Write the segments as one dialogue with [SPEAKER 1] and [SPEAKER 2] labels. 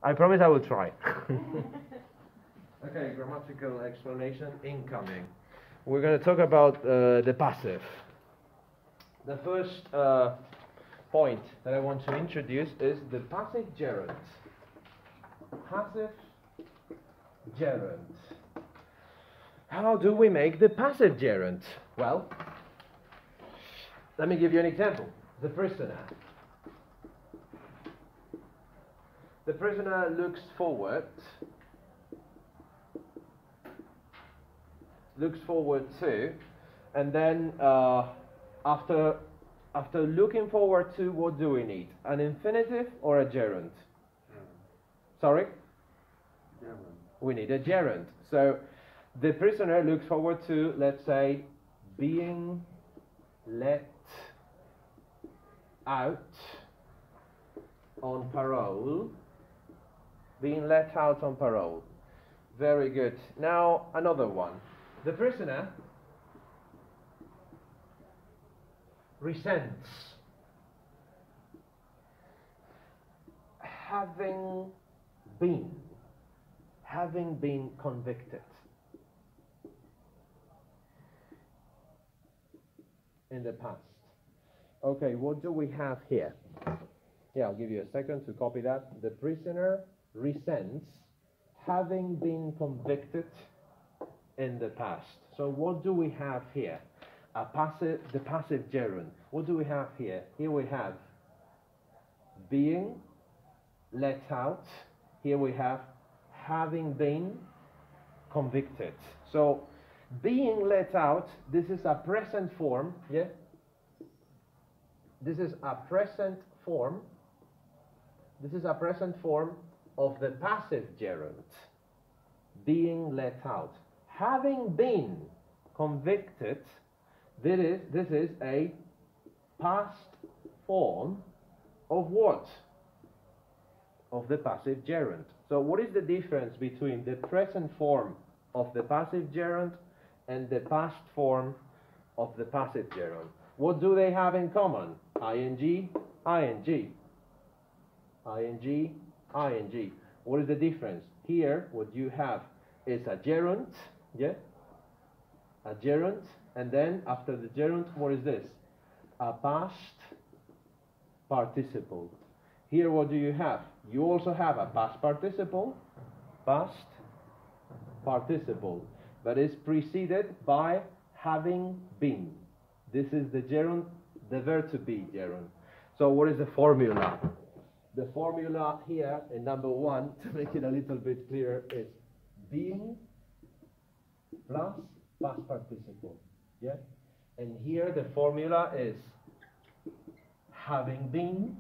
[SPEAKER 1] I promise I will try. Okay, grammatical explanation incoming. We're going to talk about the passive. The first point that I want to introduce is the passive gerund. Passive gerund. How do we make the passive gerund? Well, let me give you an example. The prisoner. The prisoner looks forward. Looks forward to, and then after looking forward to, what do we need? An infinitive or a gerund? Sorry? Gerund. We need a gerund. So the prisoner looks forward to, let's say, being let out on parole. Being let out on parole. Very good. Now another one. The prisoner resents having been convicted in the past. Okay, what do we have here? Yeah, I'll give you a second to copy that. The prisoner resents having been convicted in the past. So what do we have here? The passive gerund. What do we have here? Here we have being let out. Here we have having been convicted. So being let out, this is a present form, yeah? This is a present form. This is a present form of the passive gerund. Being let out. Having been convicted, this is a past form of what? Of the passive gerund. So what is the difference between the present form of the passive gerund and the past form of the passive gerund? What do they have in common? ing, ing. ing, ing. What is the difference? Here, what you have is a gerund, yeah? A gerund, and then after the gerund, what is this? A past participle. Here, what do you have? You also have a past participle, but is preceded by having been. This is the gerund, the verb to be gerund. So what is the formula? The formula here in number 1, to make it a little bit clearer, is being plus past participle. Yeah? And here the formula is having been,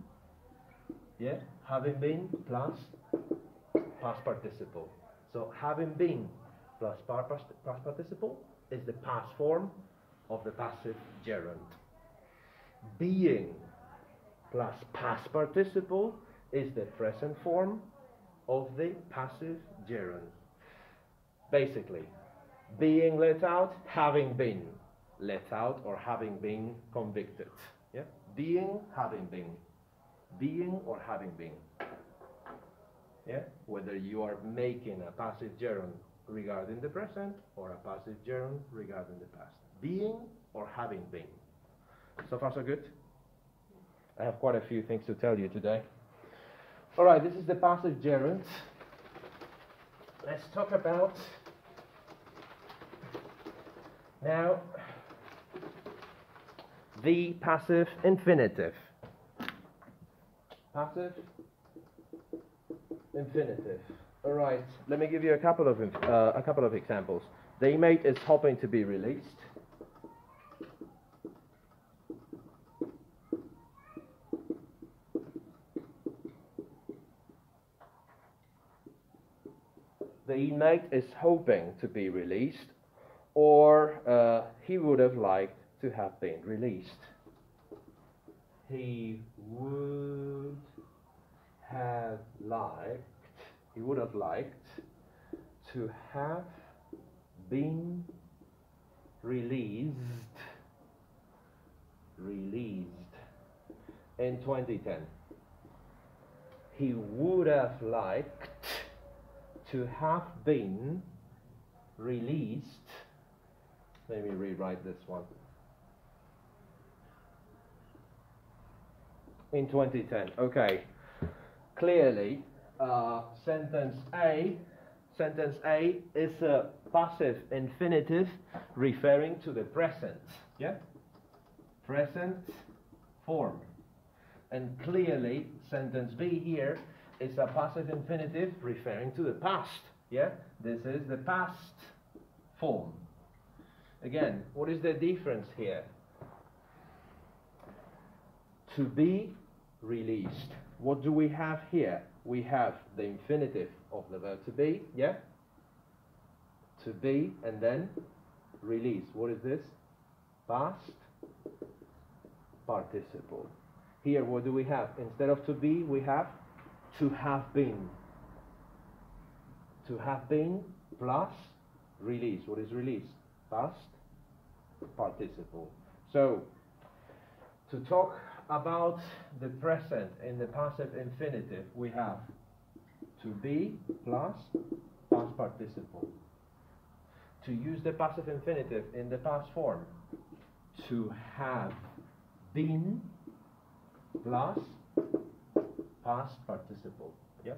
[SPEAKER 1] yeah? Having been plus past participle. So having been plus past participle is the past form of the passive gerund. Being plus past participle is the present form of the passive gerund. Basically, being let out, having been let out, or having been convicted. Yeah? Being, having been. Being or having been. Yeah? Whether you are making a passive gerund regarding the present or a passive gerund regarding the past. Being or having been. So far so good? I have quite a few things to tell you today. Alright, this is the passive gerund. Let's talk about now the passive infinitive. Passive infinitive. Alright, let me give you a couple of examples. The inmate is hoping to be released. The inmate is hoping to be released, or he would have liked to have been released. He would have liked to have been released in 2010. he would have liked to have been released. Let me rewrite this one. In 2010. Okay. Clearly, sentence A is a passive infinitive referring to the present. Yeah? Present form. And clearly, sentence B here is a passive infinitive referring to the past. Yeah? This is the past form. Again, what is the difference here? To be released. What do we have here? We have the infinitive of the verb to be, yeah? To be, and then release. What is this? Past participle. Here, what do we have? Instead of to be, we have to have been. To have been plus release. What is release? Past participle. So, to talk about the present in the passive infinitive, we have to be plus past participle. To use the passive infinitive in the past form, to have been plus past participle. Yeah?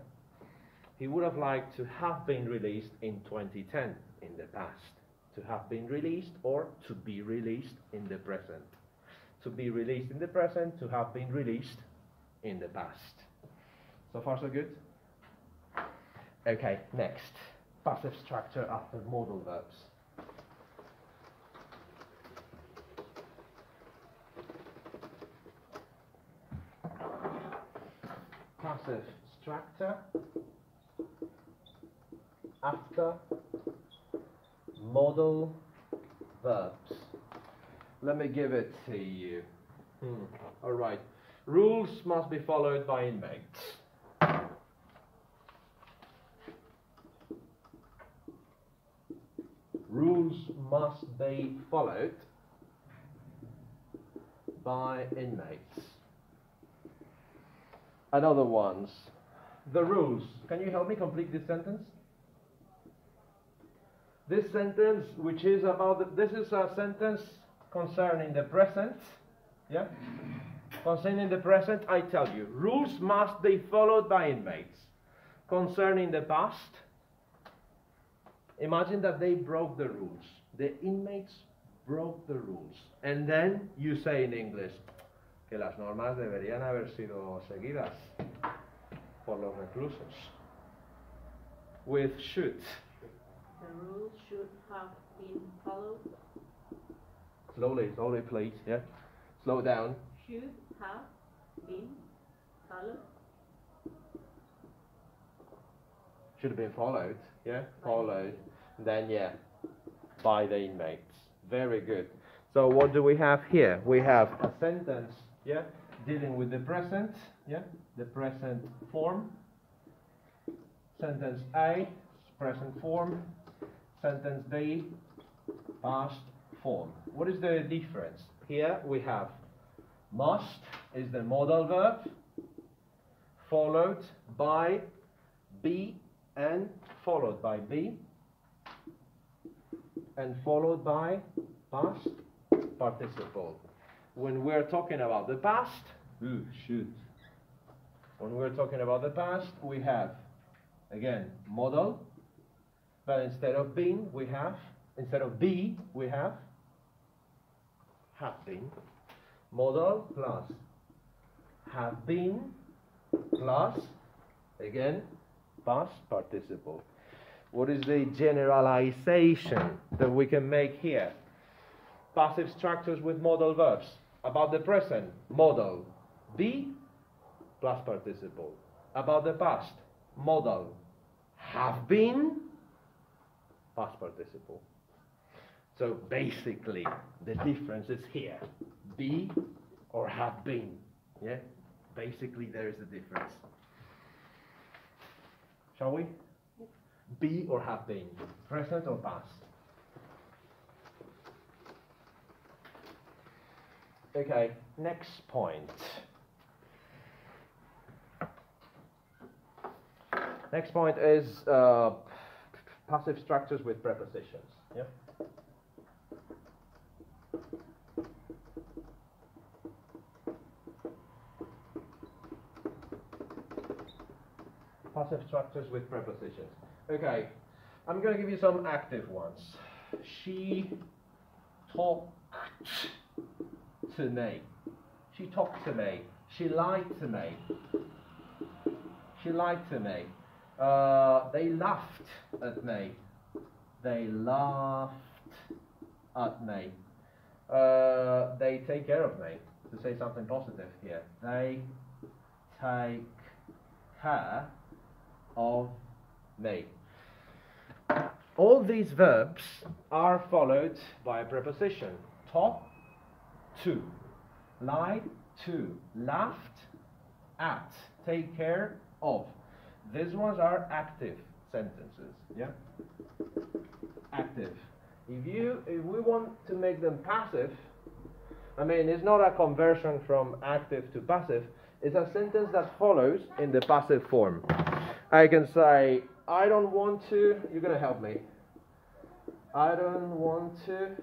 [SPEAKER 1] He would have liked to have been released in 2010 in the past. To have been released or to be released in the present. To be released in the present, to have been released in the past. So far so good? Okay, next. Passive structure after modal verbs. Passive structure after modal verbs. Let me give it to you. All right. Rules must be followed by inmates. Rules must be followed by inmates. Another ones. The rules. Can you help me complete this sentence? This sentence, which is about this is a sentence concerning the present. Yeah? Concerning the present, I tell you, rules must be followed by inmates. Concerning the past, imagine that they broke the rules. The inmates broke the rules. And then you say in English, que las normas deberían haber sido seguidas por los reclusos. With should.
[SPEAKER 2] The rules should have been followed.
[SPEAKER 1] Slowly, please. Yeah. Slow down.
[SPEAKER 2] Should have been followed.
[SPEAKER 1] Should have been followed. Yeah. Followed. Then yeah, by the inmates. Very good. So what do we have here? We have a sentence. Yeah. Dealing with the present. Yeah. The present form. Sentence A, present form. Sentence B, past form. What is the difference? Here we have must is the modal verb followed by be and followed by be and followed by past participle. When we're talking about the past, should. When we're talking about the past, we have again modal. But instead of been, we have, instead of be, we have been. Modal plus have been plus, again, past participle. What is the generalization that we can make here? Passive structures with modal verbs. About the present, modal, be plus participle. About the past, modal, have been, past participle. So basically, the difference is here. Be or have been. Yeah? Basically, there is a difference. Shall we? Be or have been. Present or past. Okay, next point. Next point is passive structures with prepositions. Yeah. Passive structures with prepositions. Okay, I'm going to give you some active ones. She talked to me. She talked to me. She lied to me. She lied to me. They laughed at me. They laughed at me. They take care of me. To say something positive here. They take care of me. All these verbs are followed by a preposition. Talk to, lie to, laughed at, take care of. These ones are active sentences. Yeah, active. If we want to make them passive, I mean, it's not a conversion from active to passive. It's a sentence that follows in the passive form. I can say, I don't want to, you're going to help me. I don't want to,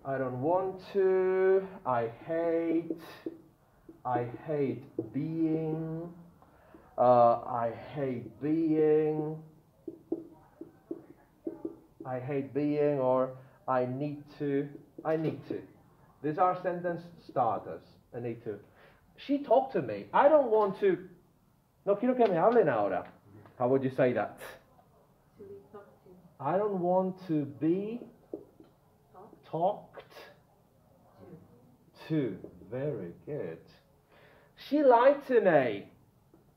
[SPEAKER 1] I don't want to, I hate being, I hate being, or I need to. These are sentence starters. I need to. She talked to me. I don't want to. No quiero que me hablen ahora. How would you say that?
[SPEAKER 2] To be talked to.
[SPEAKER 1] I don't want to be talked to. Very good. She lied to me.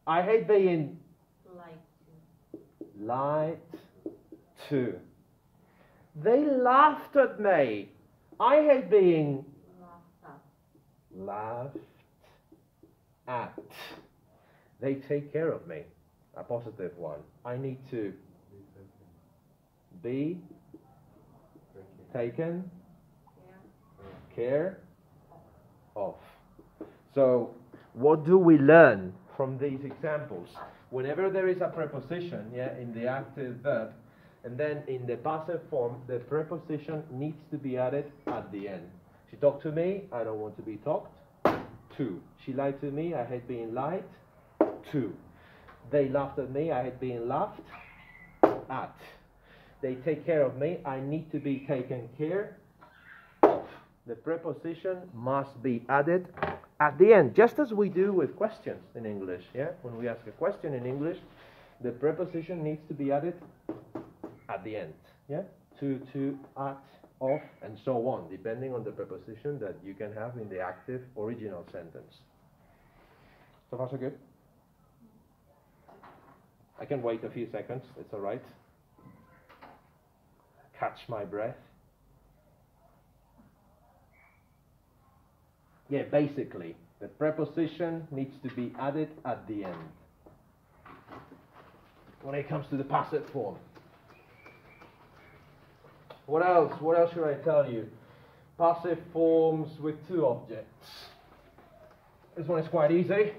[SPEAKER 1] I hate being lied to. They laughed at me. I hate being laughed at. They take care of me. A positive one. I need to be taken care of. So, what do we learn from these examples? Whenever there is a preposition, in the active verb, and then in the passive form, the preposition needs to be added at the end. She talked to me, I don't want to be talked to. She lied to me, I hate being lied to. They laughed at me, I hate being laughed at. They take care of me, I need to be taken care of. The preposition must be added at the end, just as we do with questions in English. When we ask a question in English, the preposition needs to be added at the end. To, at, of, and so on, depending on the preposition that you can have in the active original sentence. So far so good? I can wait a few seconds, it's alright. Catch my breath. Basically, the preposition needs to be added at the end when it comes to the passive form. What else? What else should I tell you? Passive forms with two objects. This one is quite easy.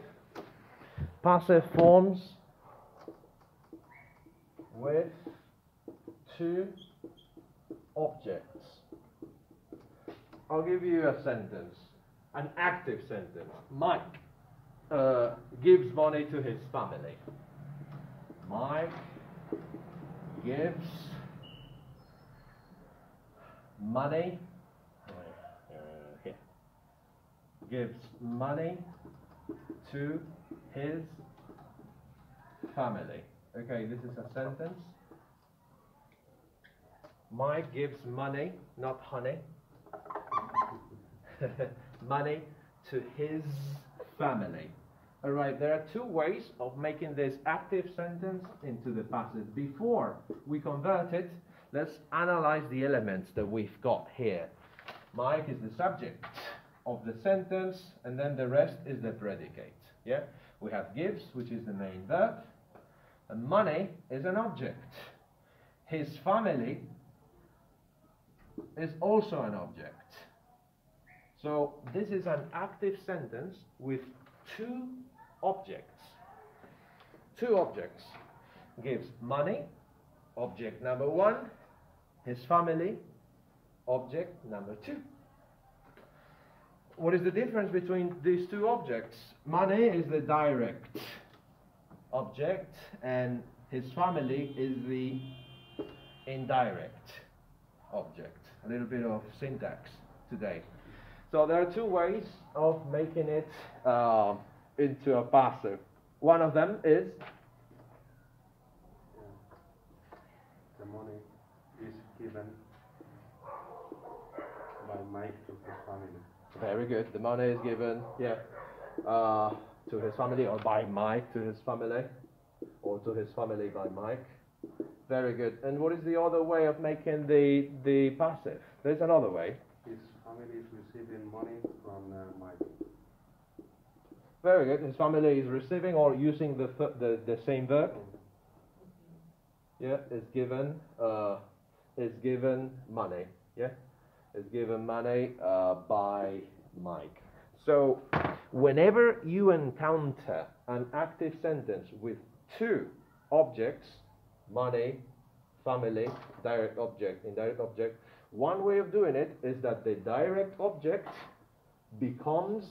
[SPEAKER 1] Passive forms with two objects. I'll give you a sentence. An active sentence. Mike gives money to his family. Mike gives money. Gives money to his family. Okay, this is a sentence. Mike gives money, not honey. Money to his family. Alright, there are two ways of making this active sentence into the passive. Before we convert it, let's analyze the elements that we've got here. Mike is the subject of the sentence, and then the rest is the predicate. We have gives, which is the main verb, and money is an object. His family is also an object. So this is an active sentence with two objects. two objects. Gives money, object number 1, his family, object number 2. What is the difference between these two objects? Money is the direct object and his family is the indirect object. A little bit of syntax today. So there are two ways of making it into a passive. One of them is
[SPEAKER 3] the money is given by Mike to his family.
[SPEAKER 1] very good. The money is given, to his family, or by Mike to his family, or to his family by Mike. Very good. And what is the other way of making the passive? There's another way.
[SPEAKER 3] His family is receiving money from Mike.
[SPEAKER 1] Very good. His family is receiving or using the same verb. Yeah, is given money. Yeah, is given money by Mike. So whenever you encounter an active sentence with two objects, money, family, direct object, indirect object, one way of doing it is that the direct object becomes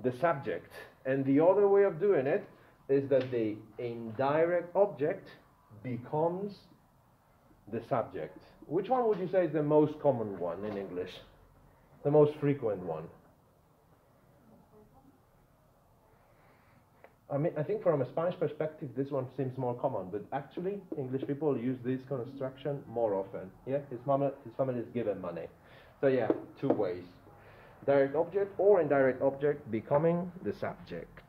[SPEAKER 1] the subject, and the other way of doing it is that the indirect object becomes the subject. Which one would you say is the most common one in English? The most frequent one? I mean, I think from a Spanish perspective, this one seems more common, but actually, English people use this construction more often. Yeah, his family is given money. So yeah, two ways. Direct object or indirect object becoming the subject.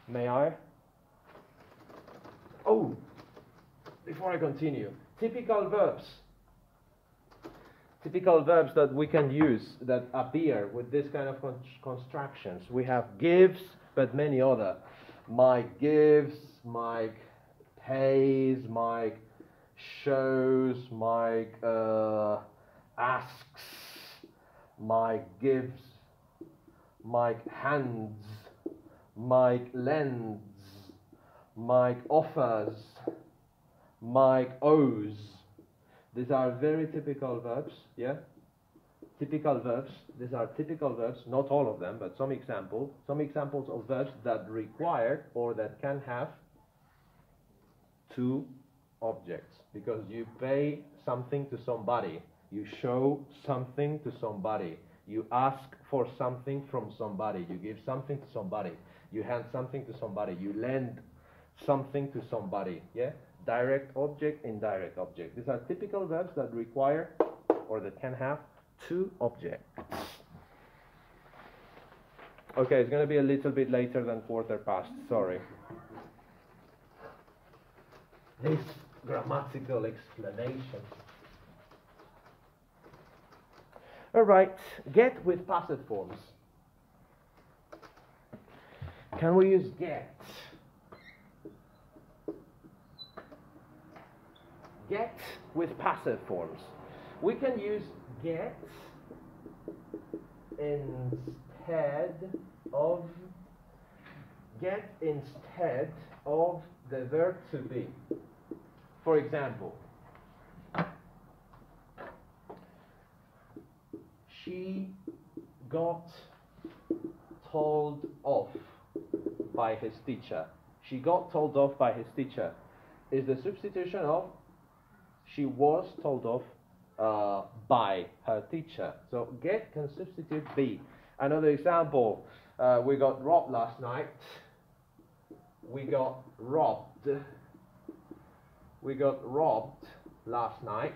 [SPEAKER 1] May I? Oh, before I continue, typical verbs. Typical verbs that we can use that appear with this kind of constructions. We have gives, but many other. Mike gives, Mike pays, Mike shows, Mike asks, Mike gives, Mike hands, Mike lends, Mike offers, Mike owes. These are very typical verbs, yeah? Typical verbs. These are typical verbs, not all of them, but some examples of verbs that require or that can have two objects. Because you pay something to somebody, you show something to somebody, you ask for something from somebody, you give something to somebody, you hand something to somebody, you lend something to somebody, yeah? Direct object, indirect object. These are typical verbs that require or that can have two objects. Okay, it's going to be a little bit later than 1/4 past, sorry. This grammatical explanation. Alright, get with passive forms. Can we use get? Get with passive forms. We can use get instead of the verb to be. For example, she got told off by his teacher. She got told off by his teacher is the substitution of she was told off by her teacher. So get can substitute be. Another example, we got robbed last night. We got robbed. We got robbed last night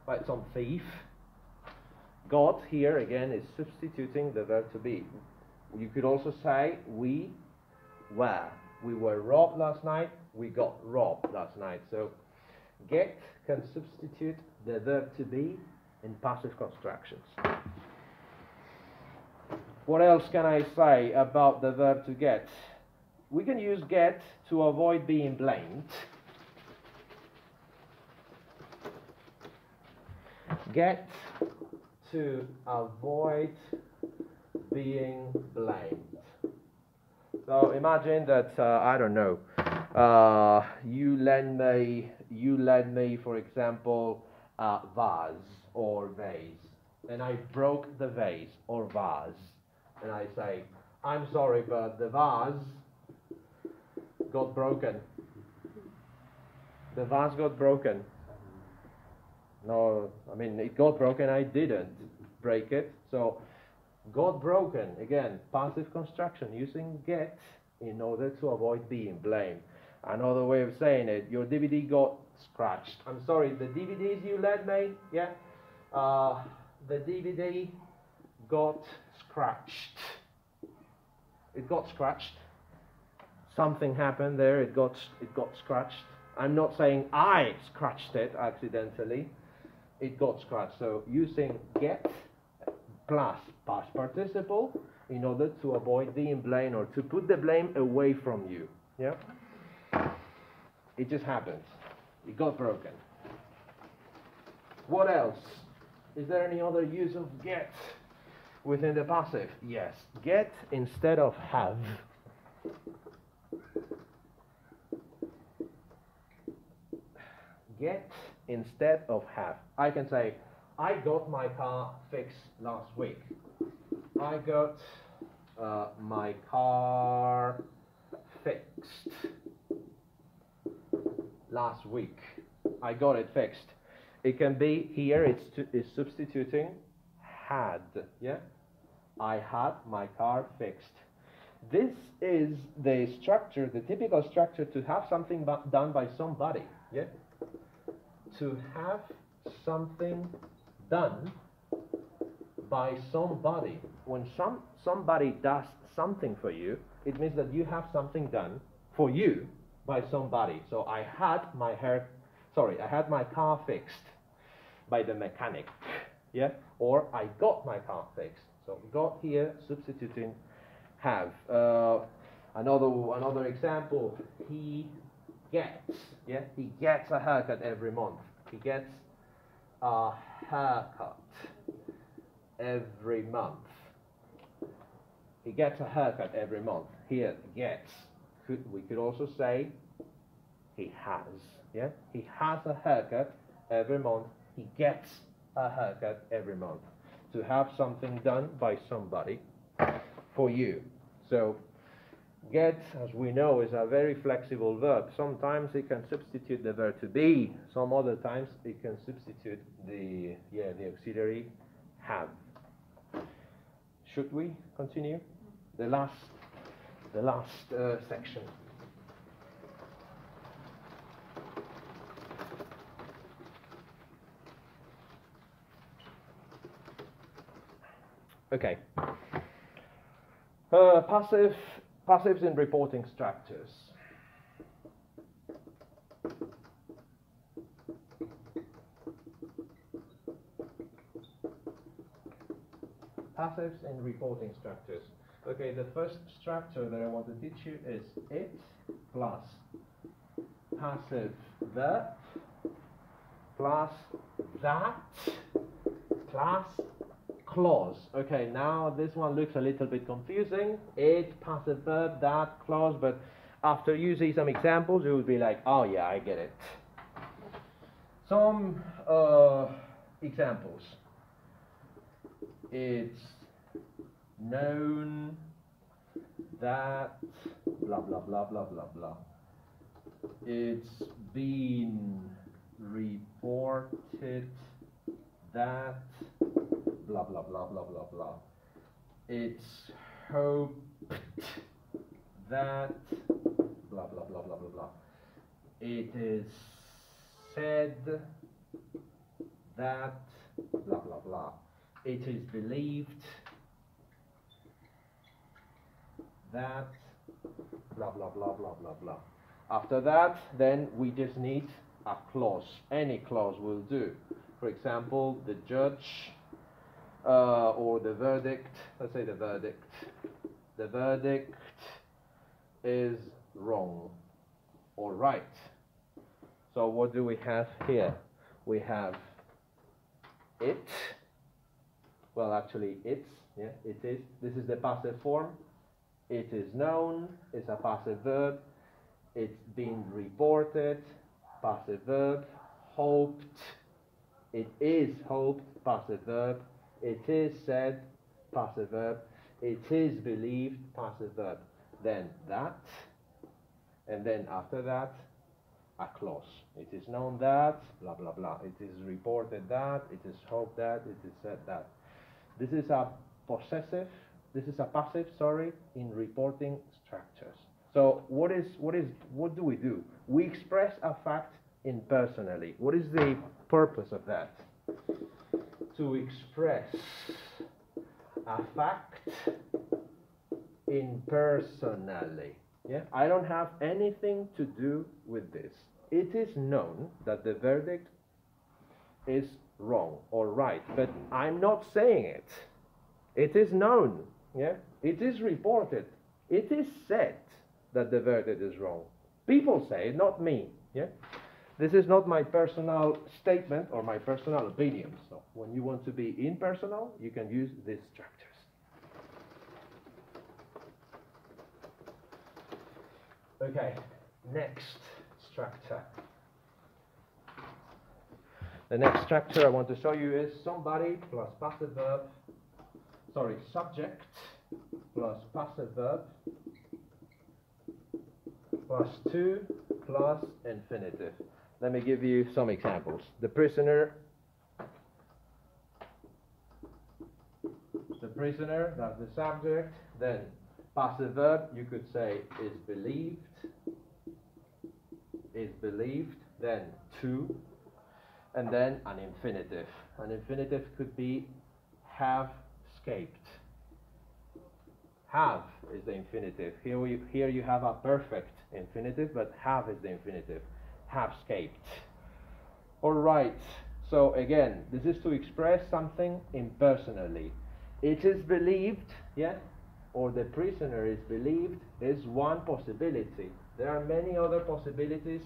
[SPEAKER 1] by some thief. Got here again is substituting the verb to be. You could also say we were. We were robbed last night. We got robbed last night. So get can substitute the verb to be in passive constructions. What else can I say about the verb to get? We can use get to avoid being blamed. Get to avoid being blamed. So imagine that I don't know. You lend me, for example, a vase or vase, and I broke the vase or vase, and I say, I'm sorry, but the vase got broken. The vase got broken. No, I mean it got broken. I didn't break it. So got broken, again, passive construction using get in order to avoid being blamed. Another way of saying it, your DVD got scratched. I'm sorry, the DVDs you lent me, yeah, the DVD got scratched. It got scratched. Something happened there, it got scratched. I'm not saying I scratched it accidentally. It got scratched. So using get plus past participle in order to avoid being blamed or to put the blame away from you. Yeah? It just happened. It got broken. What else? Is there any other use of get within the passive? Yes. Get instead of have. Get instead of have. I can say, I got my car fixed last week. I got my car fixed last week. I got it fixed. It can be here, it's substituting had. Yeah? I had my car fixed. This is the structure, the typical structure to have something done by somebody. Yeah? To have something done by somebody. When somebody does something for you, it means that you have something done for you by somebody. So I had my car fixed by the mechanic. Yeah? Or I got my car fixed. So got here substituting have. Another example, he gets a haircut every month. He gets a haircut every month. He gets a haircut every month. Here, gets. We could also say he has. Yeah? He has a haircut every month. He gets a haircut every month. To have something done by somebody for you. So get, as we know, is a very flexible verb. Sometimes it can substitute the verb to be. Some other times it can substitute the auxiliary have. Should we continue? The last section. Okay. Passives in reporting structures. Passives in reporting structures. Okay, the first structure that I want to teach you is it plus passive verb plus that plus clause. Okay, now this one looks a little bit confusing. It, passive verb, that, clause, but after you see some examples, you will be like, oh yeah, I get it. Some examples. It's known that blah blah blah blah blah blah. It's been reported that blah blah blah blah blah blah. It's hoped that blah blah blah blah blah blah. It is said that blah blah blah. It is believed that blah blah blah blah blah blah. After that, then we just need a clause. Any clause will do. For example, the judge or the verdict. Let's say the verdict. The verdict is wrong or right. So what do we have here? We have it. Well, actually, it's. Yeah, it is. This is the passive form. It is known is a passive verb. It's been reported, passive verb. Hoped, it is hoped, passive verb. It is said, passive verb. It is believed, passive verb. Then that, and then after that, a clause. It is known that, blah, blah, blah. It is reported that, it is hoped that, it is said that. This is a passive, in reporting structures. So what do we do? We express a fact impersonally. What is the purpose of that? To express a fact impersonally. Yeah? I don't have anything to do with this. It is known that the verdict is wrong or right, but I'm not saying it. It is known. Yeah? It is reported. It is said that the verdict is wrong. People say it, not me. Yeah? This is not my personal statement or my personal opinion. So when you want to be impersonal, you can use these structures. Okay, next structure. The next structure I want to show you is somebody plus passive verb, subject plus passive verb plus to plus infinitive. Let me give you some examples. The prisoner, that's the subject. Then passive verb, you could say is believed, then to, and then an infinitive. An infinitive could be have escaped. Have is the infinitive. Here you have a perfect infinitive, but have is the infinitive. Have escaped. All right. So again, this is to express something impersonally. It is believed, yeah, or the prisoner is believed is one possibility. There are many other possibilities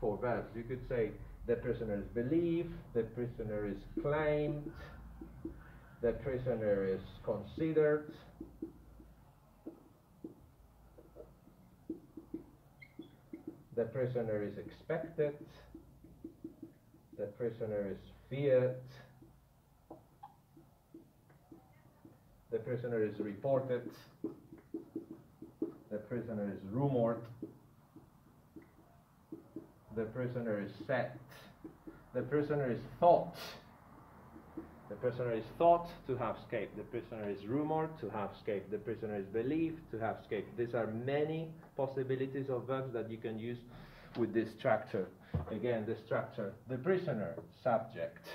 [SPEAKER 1] for verbs. You could say the prisoner is believed, the prisoner is claimed, the prisoner is considered, the prisoner is expected, the prisoner is feared, the prisoner is reported, the prisoner is rumored, the prisoner is set, the prisoner is thought. The prisoner is thought to have escaped. The prisoner is rumored to have escaped. The prisoner is believed to have escaped. These are many possibilities of verbs that you can use with this structure. Again, the structure. The prisoner, subject,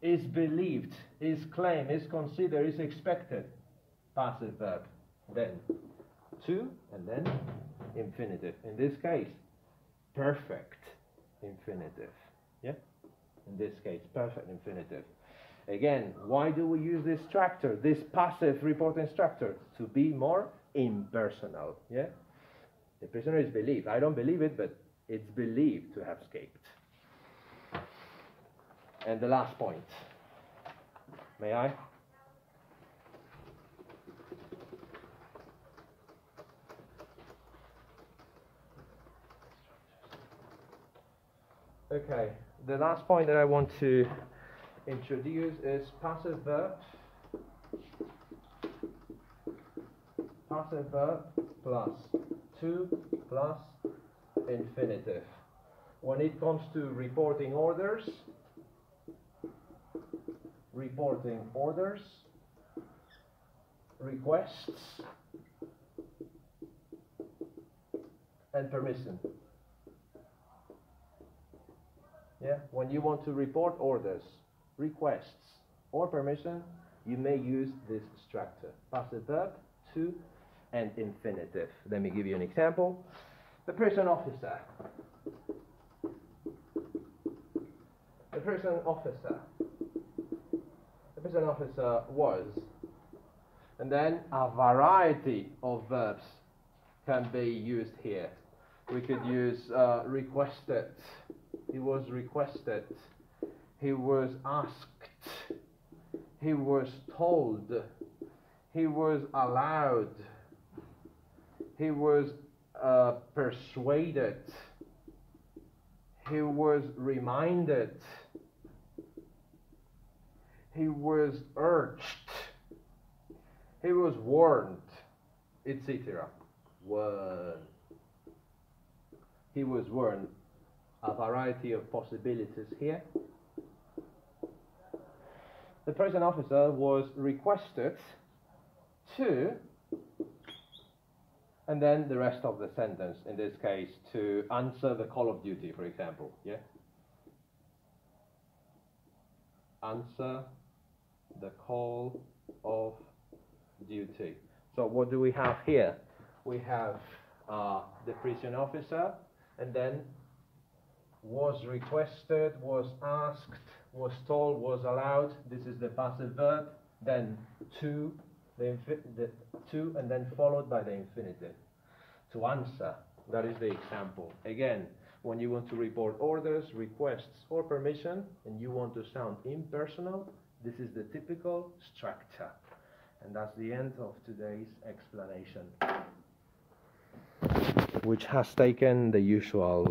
[SPEAKER 1] is believed, is claimed, is considered, is expected. Passive verb. Then to, and then infinitive. In this case, perfect infinitive. Yeah? In this case, perfect infinitive. Again, why do we use this structure, this passive reporting structure? To be more impersonal. Yeah? The prisoner is believed. I don't believe it, but it's believed to have escaped. And the last point. May I? Okay, the last point that I want to introduce is passive verb. Passive verb plus to plus infinitive. When it comes to reporting orders, requests, and permission. Yeah, when you want to report orders, requests, or permission, you may use this structure. Passive verb, to, and infinitive. Let me give you an example. The prison officer. The prison officer was. And then a variety of verbs can be used here. We could use requested. He was requested. He was asked. He was told. He was allowed. He was persuaded. He was reminded. He was urged. He was warned, etc. He was warned. A variety of possibilities here. The present officer was requested to, and then the rest of the sentence, in this case, to answer the call of duty, for example. Yeah? Answer the call of duty. So what do we have here? We have the prison officer, and then was requested, was asked, was told, was allowed. This is the passive verb. Then to, the to, and then followed by the infinitive. To answer. That is the example. Again, when you want to report orders, requests, or permission, and you want to sound impersonal, this is the typical structure. And that's the end of today's explanation, which has taken the usual